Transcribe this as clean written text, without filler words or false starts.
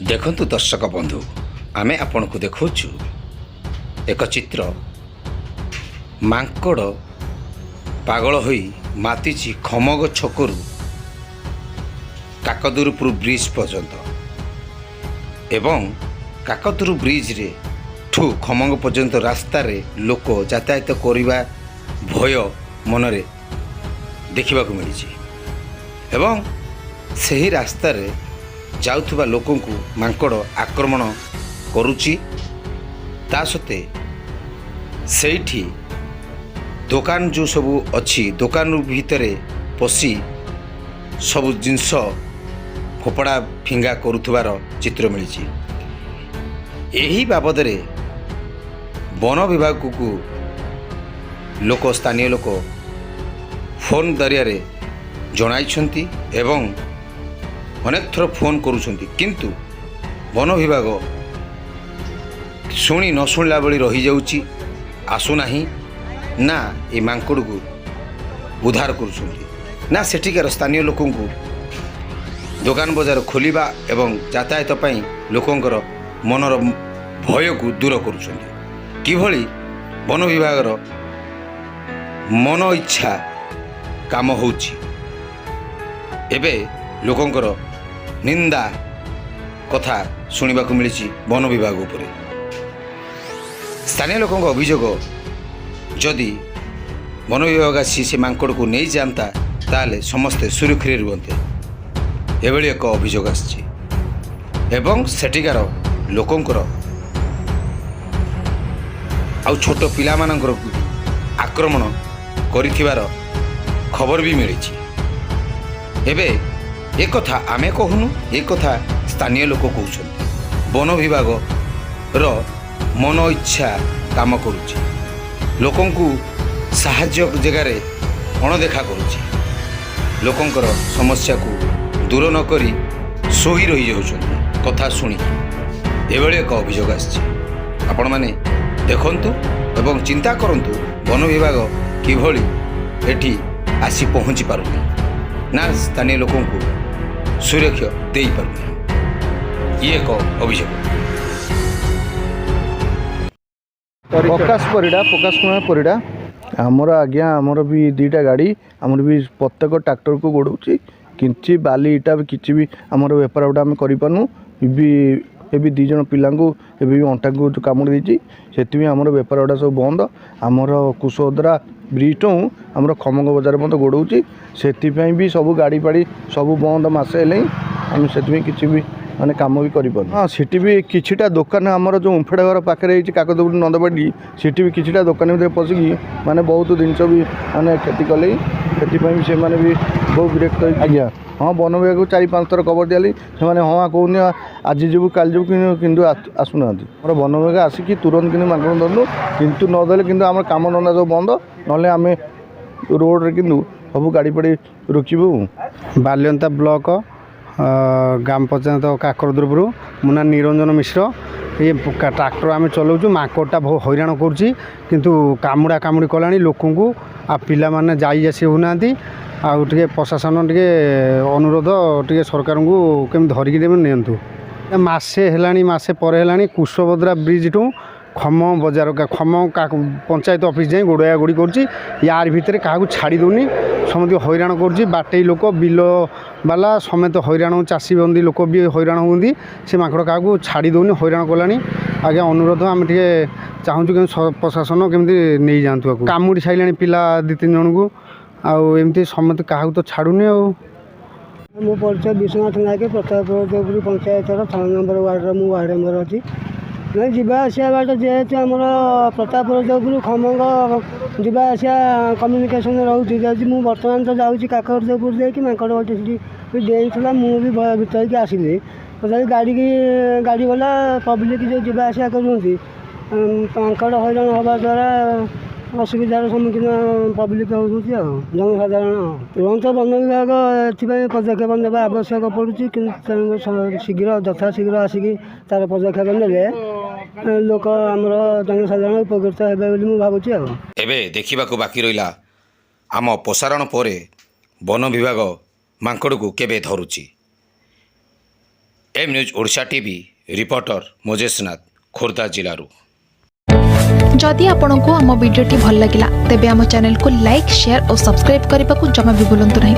देखंतु दर्शक बंधु आमे आपण को देखौछु एक चित्र मांकड़ पागल होई मातिची खमग छकरू काकदुरपुर ब्रिज पर्यंत एवं काकदुरु ब्रिज रे ठू खमंग पर्यंत रास्ता रे लोक यातायात करिबा भय मनरे देखा मिली एवं सही रास्ता रे जाउथुबा लोकों को मांकड़ आक्रमण करुची ता सत्ते सेठी दुकान जो सबू अच्छी दुकान भितर पशि सब जिनस फोपड़ा फिंगा करुथुबार चित्र मिली यही बाबद रे वन विभाग को लोक स्थानीय लोक फोन जरिया जणाइछंती एवं अनेक थर फोन करुछंती किंतु वन विभाग शुणी न शुणला बड़ी रही जाउची आसुना ना ये मांकड़ को उद्धार करुछंती ना सेठिकार स्थानीय लोकों को दुकान बजार खोलिबा एवं यातायात पई लोकंकर मनर भय को दूर करुछंती किभली वन विभागर मन इच्छा काम होउची एबे लोकंकर निंदा कथा शुणा मिली वन विभाग उपरे स्थानीय लोकों अभियोग जदि वन विभाग आसी से मांकड़ को नहीं जाता ताले समस्ते सुरक्षित रुहते एभली एक अभियोग आसी एवं सेठिकार लोकंकर आउ छोट पिला मानकर आक्रमण करिथिबार खबर भी मिली एबे एक कथा आमे कहूनु एक कथा स्थानीय लोक कहउछन वन विभाग रो मन इच्छा काम करुछि लोकों को साहाय्य जगार अणदेखा करुछि लोकंकर समस्या को दूर न करी सोई रही जाउछन कथा शुणी एभली एक अभियोग आछि आपण माने देखंतु एवं चिंता करंतु वन विभाग किभली एठी आसी पहुंची पारुनी ना स्थानीय लोकों को सुरक्षा दे पारुनी ये एक अभियोग प्रकाश कुमार परिड़ा आमर आज्ञा आमर भी दीटा गाड़ी आमर भी प्रत्येक ट्रैक्टर को गोड़ाऊँच कि बाली इटा भी किसी भी आमर बेपार गोटा आम करूँ भी दी जन पिला अंटा को कामुड़ी से आमर बेपार गुड़ा सब बंद आमर कुशोदरा ब्रिज टू आमर खमंग बजार मत गोड़ाऊँच से भी सब गाड़ी पाड़ी सब बंद मसे आम से किसी भी माने काम भी कर हाँ सीटी भी किछिटा दुकान आमर जो उम्फेड़ा घर पाखे काकदपुर नंदबाड़ी सीटी भी किछिटा दुकान भीतर पशिकी माने बहुत जिनस भी माने क्षति कले से माने भी बहुत विरक्त आज्ञा हाँ वन विभाग को 4-5 थर खबर दिली से हाँ कहूनी आज जीवु काल जीवु कि आसुना मोर वन विभाग आसिक तुरंत कि मांकड़ धरनु किंतु नदेले कि आम कम धंदा सब बंद ना आम रोड रे किंतु सब गाड़ी पाड़ी रोकबू बाल्यंता ब्लॉक ग्राम पंचायत काकरदुरपुर मो ना निरंजन मिश्र ये ट्रैक्टर आम चलाऊँ मांकड़टा बहुत हैरान करुँच कामुड़ा कामुड़ी कला लोक आ पिला माने जाई आसी होना आगे प्रशासन टे अनुरोध टे सरकार को केमी धरिकी देवे नियंतु मसे मसे पर है कुशभद्रा ब्रिज टू खम बजार खम पंचायत ऑफिस जाए गोड़ाया गोड़ी कर यार भितर क्या छाड़ी दौनी समस्त हैरान कर बाटे लोक बिल बाला समेत हैरान चाषी बंदी लोक भी हैरान होती से मांकड़ क्या छाड़ी दौनी हैरान कला आगे अनुरोध आम टे चाहूँ कि प्रशासन केमी नहीं जातु कामुड़ी सारे पिला 2-3 जन को आमती समस्त क्या तो छाड़ूनी मो परिचय विश्वनाथ नायक प्रतापपुर पंचायत 3 नंबर वार्ड मु वार्ड मेंबर अच्छी नहीं जावासा बाट जेहेतु आम प्रतापपुर खमंग जावासा कम्युनिकेशन रोचे जाऊँगी मुझे बर्तमान तो जाऊँगी काकरदपुर देखिए मांकड़ बाटे से डेला मुझे भय भीतर की आसली तथा गाड़ी वाला पब्लिक जो जावासा करुँच मांकड़ हैरान हवा द्वारा असुविधार सम्मुखीन पब्लिक होती जनसाधारण तुरंत वन विभाग एपाई पदक्षेप नेबा आवश्यक पड़ुची शीघ्र यथाशीघ्र आसिक तार पदक्षेप ने लोक आमर जनसाधारण उपकृत हे भावुँ एबे देखा बाकी रहा आम प्रसारण पर वन विभाग मांकड़ को केबे धरुची। M news Odisha TV reporter Mojesh Nath Khordha जिलूर। जदि आपंक आम भिडी भल लगा तेब आम चैनल को लाइक शेयर और सब्सक्राइब करने को जमा भी भूलु नहीं।